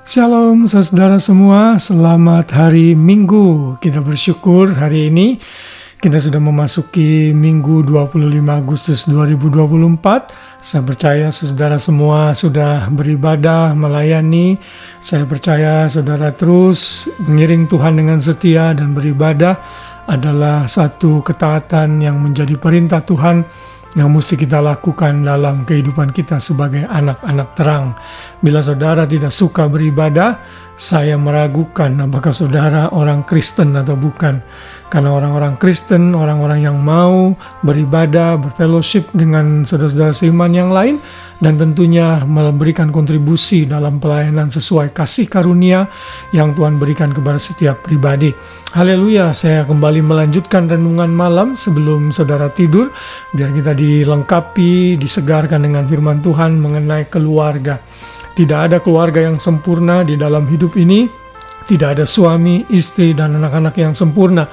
Shalom saudara semua, selamat hari Minggu. Kita bersyukur hari ini kita sudah memasuki Minggu 25 Agustus 2024. Saya percaya saudara semua sudah beribadah, melayani. Saya percaya saudara terus mengiring Tuhan dengan setia, dan beribadah adalah satu ketaatan yang menjadi perintah Tuhan yang mesti kita lakukan dalam kehidupan kita sebagai anak-anak terang. Bila saudara tidak suka beribadah, saya meragukan apakah saudara orang Kristen atau bukan. Karena orang-orang Kristen, orang-orang yang mau beribadah, berfellowship dengan saudara-saudara seiman yang lain, dan tentunya memberikan kontribusi dalam pelayanan sesuai kasih karunia yang Tuhan berikan kepada setiap pribadi. Haleluya, saya kembali melanjutkan renungan malam sebelum saudara tidur, biar kita dilengkapi, disegarkan dengan firman Tuhan mengenai keluarga. Tidak ada keluarga yang sempurna di dalam hidup ini. Tidak ada suami, istri, dan anak-anak yang sempurna.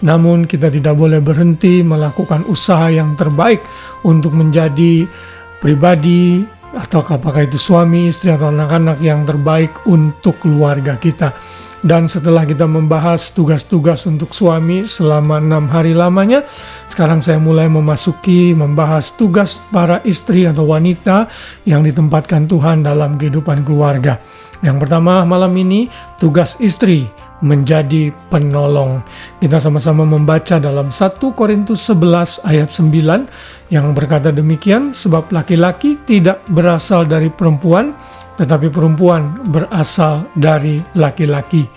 Namun kita tidak boleh berhenti melakukan usaha yang terbaik untuk menjadi pribadi, atau apakah itu suami, istri, atau anak-anak yang terbaik untuk keluarga kita. Dan setelah kita membahas tugas-tugas untuk suami selama 6 hari lamanya, sekarang saya mulai membahas tugas para istri atau wanita yang ditempatkan Tuhan dalam kehidupan keluarga. Yang pertama malam ini, tugas istri menjadi penolong. Kita sama-sama membaca dalam 1 Korintus 11 ayat 9 yang berkata demikian, sebab laki-laki tidak berasal dari perempuan, tetapi perempuan berasal dari laki-laki.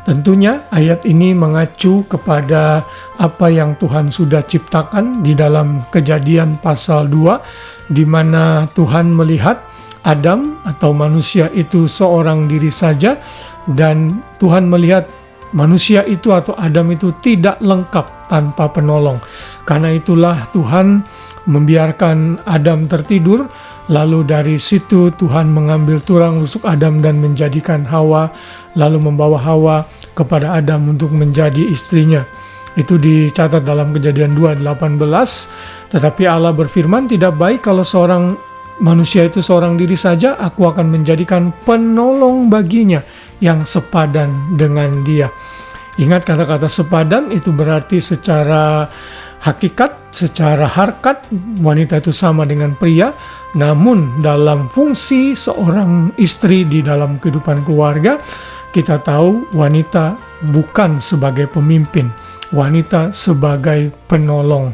Tentunya ayat ini mengacu kepada apa yang Tuhan sudah ciptakan di dalam Kejadian pasal 2, di mana Tuhan melihat Adam atau manusia itu seorang diri saja, dan Tuhan melihat manusia itu atau Adam itu tidak lengkap tanpa penolong. Karena itulah Tuhan membiarkan Adam tertidur, lalu dari situ Tuhan mengambil tulang rusuk Adam dan menjadikan Hawa, lalu membawa Hawa kepada Adam untuk menjadi istrinya. Itu dicatat dalam Kejadian 2:18. Tetapi Allah berfirman, tidak baik kalau seorang manusia itu seorang diri saja, aku akan menjadikan penolong baginya yang sepadan dengan dia. Ingat, kata-kata sepadan itu berarti secara hakikat, secara harkat, wanita itu sama dengan pria. Namun dalam fungsi seorang istri di dalam kehidupan keluarga, kita tahu wanita bukan sebagai pemimpin, wanita sebagai penolong.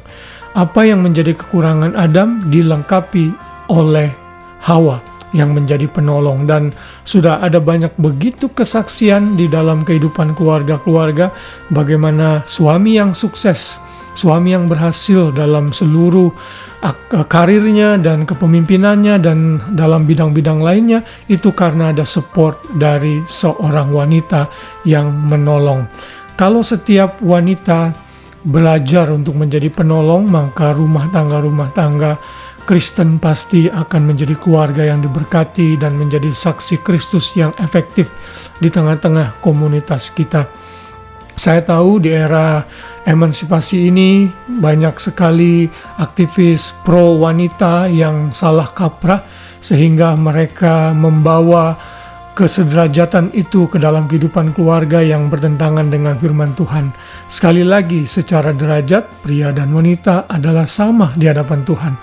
Apa yang menjadi kekurangan Adam dilengkapi oleh Hawa yang menjadi penolong. Dan sudah ada banyak begitu kesaksian di dalam kehidupan keluarga-keluarga, bagaimana suami yang sukses, suami yang berhasil dalam seluruh karirnya dan kepemimpinannya dan dalam bidang-bidang lainnya, itu karena ada support dari seorang wanita yang menolong. Kalau setiap wanita belajar untuk menjadi penolong, maka rumah tangga Kristen pasti akan menjadi keluarga yang diberkati dan menjadi saksi Kristus yang efektif di tengah-tengah komunitas kita. Saya tahu di era emansipasi ini banyak sekali aktivis pro wanita yang salah kaprah, sehingga mereka membawa kesederajatan itu ke dalam kehidupan keluarga yang bertentangan dengan firman Tuhan. Sekali lagi, secara derajat pria dan wanita adalah sama di hadapan Tuhan.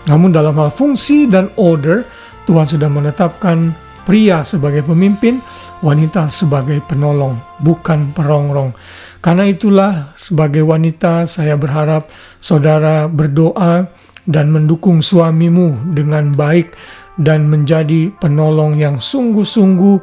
Namun dalam hal fungsi dan order, Tuhan sudah menetapkan pria sebagai pemimpin, wanita sebagai penolong, bukan perongrong. Karena itulah sebagai wanita saya berharap saudara berdoa dan mendukung suamimu dengan baik dan menjadi penolong yang sungguh-sungguh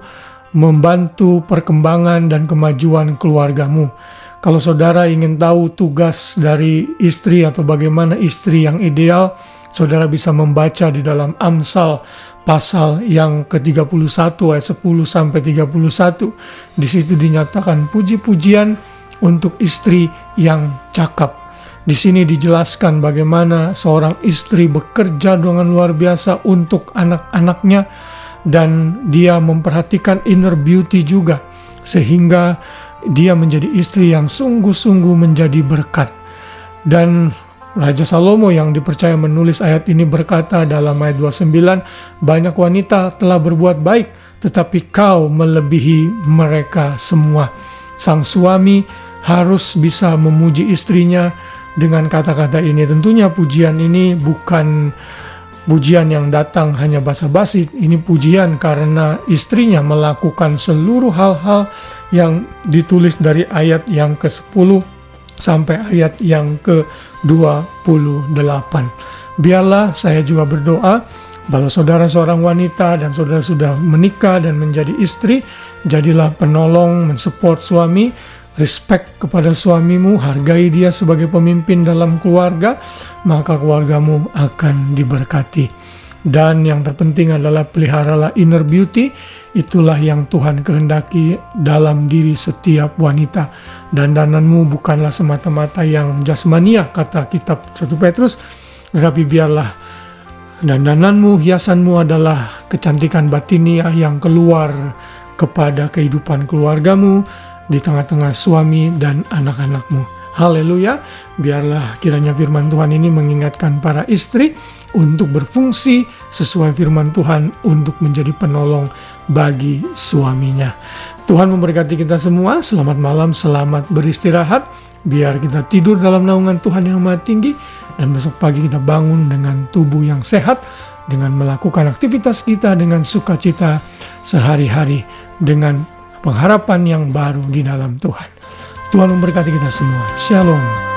membantu perkembangan dan kemajuan keluargamu. Kalau saudara ingin tahu tugas dari istri atau bagaimana istri yang ideal, saudara bisa membaca di dalam Amsal pasal yang ke-31 ayat 10-31. Di situ dinyatakan puji-pujian untuk istri yang cakap. Di sini dijelaskan bagaimana seorang istri bekerja dengan luar biasa untuk anak-anaknya, dan dia memperhatikan inner beauty juga, sehingga dia menjadi istri yang sungguh-sungguh menjadi berkat. Dan Raja Salomo yang dipercaya menulis ayat ini berkata dalam ayat 29, banyak wanita telah berbuat baik, tetapi kau melebihi mereka semua. Sang suami harus bisa memuji istrinya dengan kata-kata ini. Tentunya pujian ini bukan pujian yang datang hanya basa-basi. Ini pujian karena istrinya melakukan seluruh hal-hal yang ditulis dari ayat yang ke-10 sampai ayat yang ke-28. Biarlah saya juga berdoa, kalau saudara seorang wanita dan saudara sudah menikah dan menjadi istri, jadilah penolong, mensupport suami, respect kepada suamimu, hargai dia sebagai pemimpin dalam keluarga, maka keluargamu akan diberkati. Dan yang terpenting adalah peliharalah inner beauty. Itulah yang Tuhan kehendaki dalam diri setiap wanita. Dandananmu bukanlah semata-mata yang jasmania, kata kitab 1 Petrus, tetapi biarlah dandananmu, hiasanmu adalah kecantikan batinia yang keluar kepada kehidupan keluargamu, di tengah-tengah suami dan anak-anakmu. Haleluya. Biarlah kiranya firman Tuhan ini mengingatkan para istri untuk berfungsi sesuai firman Tuhan untuk menjadi penolong bagi suaminya. Tuhan memberkati kita semua. Selamat malam, selamat beristirahat. Biar kita tidur dalam naungan Tuhan yang Maha Tinggi, dan besok pagi kita bangun dengan tubuh yang sehat, dengan melakukan aktivitas kita dengan sukacita sehari-hari, dengan pengharapan yang baru di dalam Tuhan. Tuhan memberkati kita semua. Shalom.